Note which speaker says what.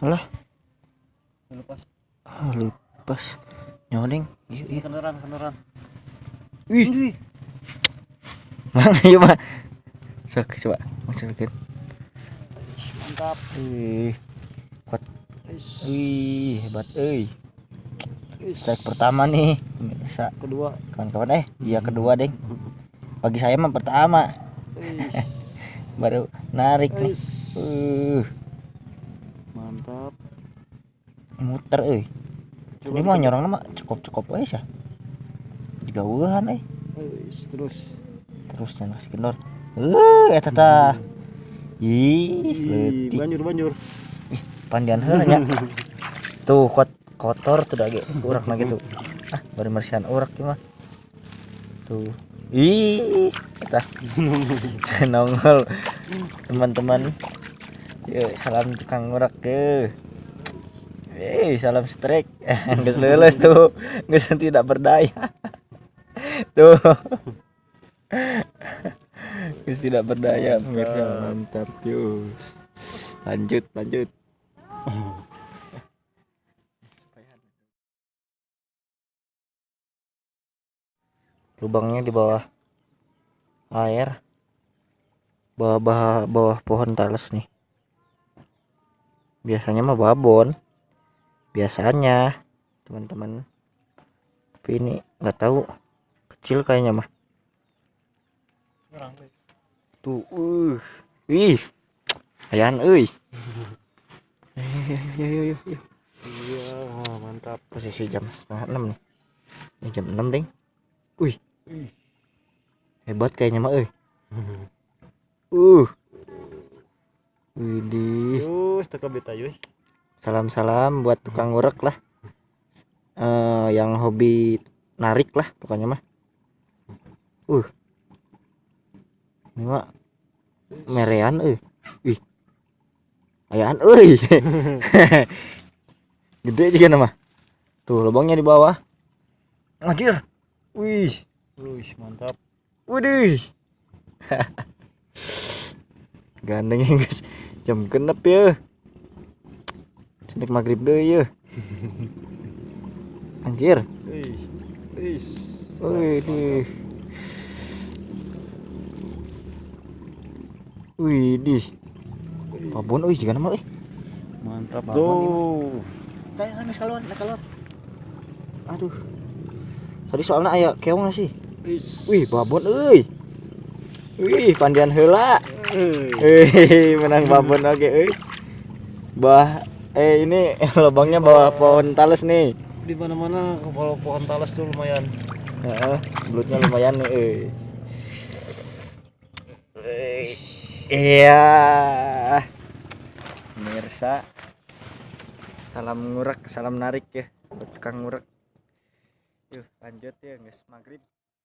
Speaker 1: Alah,
Speaker 2: Lepas.
Speaker 1: lipas. Nyodeng. Iya.
Speaker 2: Keneran.
Speaker 1: Wih. Mang ieu mah. Sok coba. Masukin.
Speaker 2: Mantap.
Speaker 1: Kuat.
Speaker 2: Is.
Speaker 1: Hebat euy. Strike pertama nih. Pemirsa.
Speaker 2: Kedua.
Speaker 1: Kawan-kawan iya kedua, Deng. Bagi saya mah pertama. Baru narik nih.
Speaker 2: Mantap.
Speaker 1: Muter euy. Ini mah nyorong mah cukup we sah. Digaweuhan terus cenah si kendor. Eta tah. Leutik.
Speaker 2: Banjur.
Speaker 1: Ih, pandian heula nya. Tuh kotor tuh dage urak mah gitu. Bari marsihan urak ieu mah. Tuh. Eta. Nongol teman-teman. Yuk, salam tukang urak ke. Salam strike. Geus leuleus tuh. Geus tidak berdaya. Tuh. Geus tidak berdaya pemirsa. Mantap, yus. Lanjut. Lubangnya di bawah air. Bawah pohon talas nih. Biasanya mah babon. Biasanya teman-teman. Tapi ini nggak tahu, kecil kayaknya mah. Tuh, ayan euy. Yuk.
Speaker 2: Iya, mantap.
Speaker 1: Posisi jam 5:30 nih. Ini jam 6, Deng. Hebat kayaknya mah euy. Widih.
Speaker 2: Yus, teka beta yuy.
Speaker 1: Salam buat tukang ngurek lah. Yang hobi narik lah pokoknya mah. Ini mah merean euy. Ayaan euy. Gede juga nama. Tuh lubangnya di bawah. Anjir.
Speaker 2: Mantap.
Speaker 1: Widih. Gandeng ya guys. Jam genep ya. Cenik maghrib deui ya. Anjir. Widih. Babon euy jiga nama euy.
Speaker 2: Mantap
Speaker 1: Tuh. Tanya sana kalon. Aduh. Tadi soalnya aya keong sih. Wih, babon euy. Pandian heula. Menang babon oke euy. Ini lubangnya bawah pohon talas nih.
Speaker 2: Di mana-mana kalau pohon talas tuh lumayan.
Speaker 1: Heeh, belutnya lumayan nih. Iya. Pemirsa. Salam ngurek, salam narik ya buat tukang ngurek. Yuk, lanjut ya guys, maghrib.